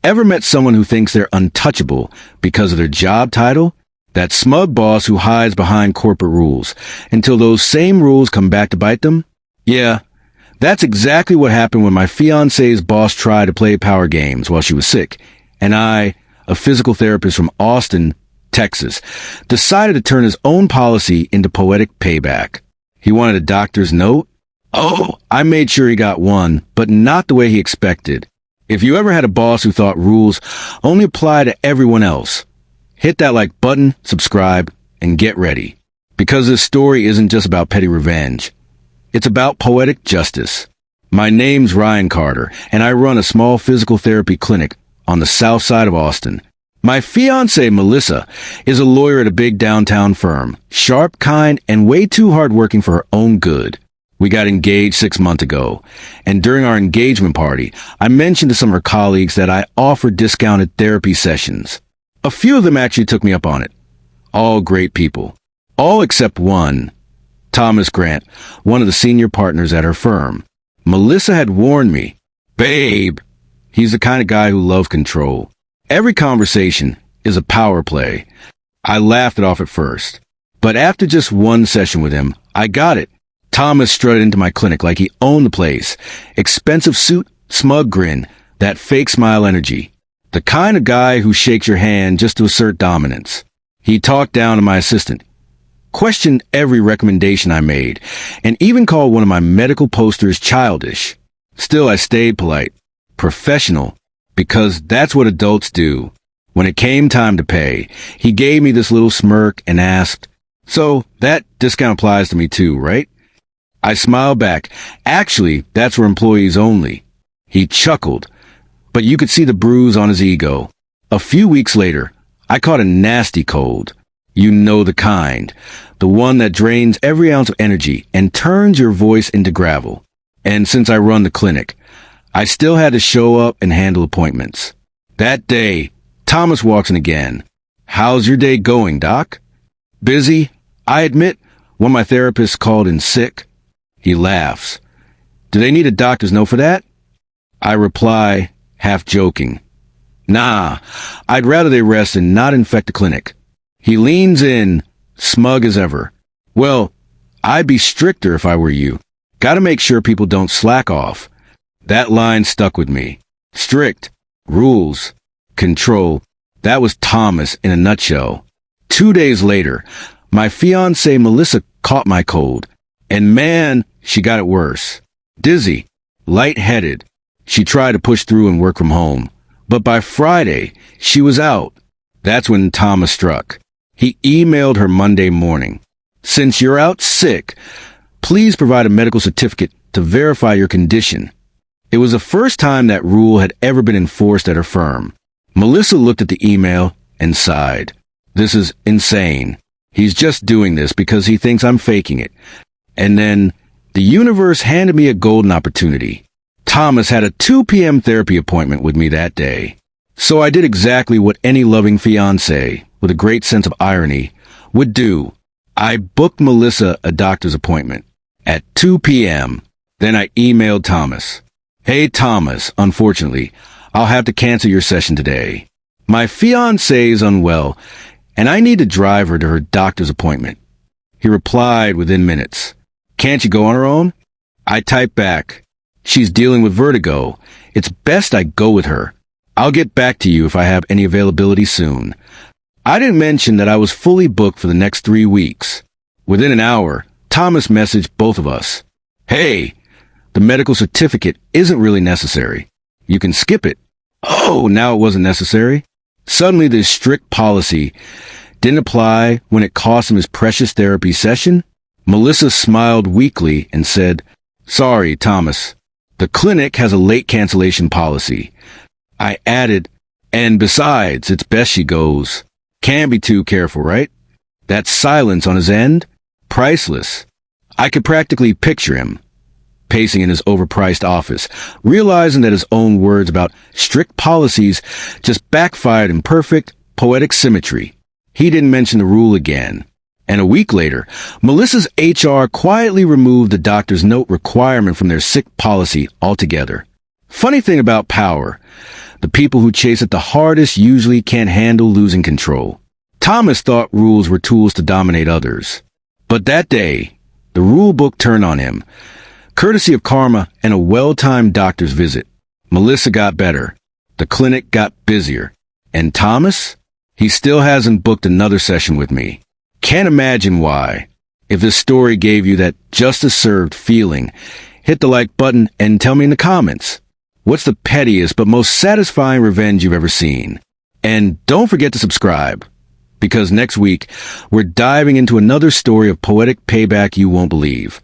Ever met someone who thinks they're untouchable because of their job title? That smug boss who hides behind corporate rules until those same rules come back to bite them? Yeah, that's exactly what happened when my fiancée's boss tried to play power games while she was sick, and I, a physical therapist from Austin, Texas, decided to turn his own policy into poetic payback. He wanted a doctor's note? Oh, I made sure he got one, but not the way he expected. If you ever had a boss who thought rules only apply to everyone else, hit that like button, subscribe, and get ready. Because this story isn't just about petty revenge. It's about poetic justice. My name's Ryan Carter, and I run a small physical therapy clinic on the south side of Austin. My fiancée, Melissa, is a lawyer at a big downtown firm, sharp, kind, and way too hardworking for her own good. We got engaged 6 months ago, and during our engagement party, I mentioned to some of her colleagues that I offered discounted therapy sessions. A few of them actually took me up on it. All great people. All except one, Thomas Grant, one of the senior partners at her firm. Melissa had warned me, "Babe, he's the kind of guy who loves control. Every conversation is a power play." I laughed it off at first, but after just one session with him, I got it. Thomas strutted into my clinic like he owned the place. Expensive suit, smug grin, that fake smile energy. The kind of guy who shakes your hand just to assert dominance. He talked down to my assistant, questioned every recommendation I made, and even called one of my medical posters childish. Still, I stayed polite, professional, because that's what adults do. When it came time to pay, he gave me this little smirk and asked, "So that discount applies to me too, right?" I smiled back. "Actually, that's for employees only." He chuckled, but you could see the bruise on his ego. A few weeks later, I caught a nasty cold. You know the kind. The one that drains every ounce of energy and turns your voice into gravel. And since I run the clinic, I still had to show up and handle appointments. That day, Thomas walks in again. "How's your day going, Doc?" "Busy, I admit. One of my therapists called in sick." He laughs. "Do they need a doctor's note for that?" I reply, half joking, "Nah, I'd rather they rest and not infect the clinic." He leans in, smug as ever. "Well, I'd be stricter if I were you. Gotta make sure people don't slack off." That line stuck with me. Strict, rules, control. That was Thomas in a nutshell. 2 days later, my fiancée Melissa caught my cold. And man, she got it worse. Dizzy, lightheaded. She tried to push through and work from home. But by Friday, she was out. That's when Thomas struck. He emailed her Monday morning. "Since you're out sick, please provide a medical certificate to verify your condition." It was the first time that rule had ever been enforced at her firm. Melissa looked at the email and sighed. "This is insane. He's just doing this because he thinks I'm faking it." And then the universe handed me a golden opportunity. Thomas had a 2 p.m. therapy appointment with me that day. So I did exactly what any loving fiancé, with a great sense of irony, would do. I booked Melissa a doctor's appointment at 2 p.m. Then I emailed Thomas. "Hey Thomas, unfortunately, I'll have to cancel your session today. My fiancée is unwell, and I need to drive her to her doctor's appointment." He replied within minutes. "Can't you go on her own?" I typed back, "She's dealing with vertigo. It's best I go with her. I'll get back to you if I have any availability soon." I didn't mention that I was fully booked for the next 3 weeks. Within an hour, Thomas messaged both of us. "Hey, the medical certificate isn't really necessary. You can skip it." Oh, now it wasn't necessary. Suddenly this strict policy didn't apply when it cost him his precious therapy session. Melissa smiled weakly and said, "Sorry, Thomas. The clinic has a late cancellation policy." I added, "And besides, it's best she goes. Can't be too careful, right?" That silence on his end, priceless. I could practically picture him, pacing in his overpriced office, realizing that his own words about strict policies just backfired in perfect, poetic symmetry. He didn't mention the rule again. And a week later, Melissa's HR quietly removed the doctor's note requirement from their sick policy altogether. Funny thing about power, The people who chase it the hardest usually can't handle losing control. Thomas thought rules were tools to dominate others. But that day, the rule book turned on him. Courtesy of karma and a well-timed doctor's visit, Melissa got better. The clinic got busier. And Thomas? He still hasn't booked another session with me. Can't imagine why. If this story gave you that justice served feeling, hit the like button and tell me in the comments. What's the pettiest but most satisfying revenge you've ever seen? And don't forget to subscribe, because next week, we're diving into another story of poetic payback you won't believe.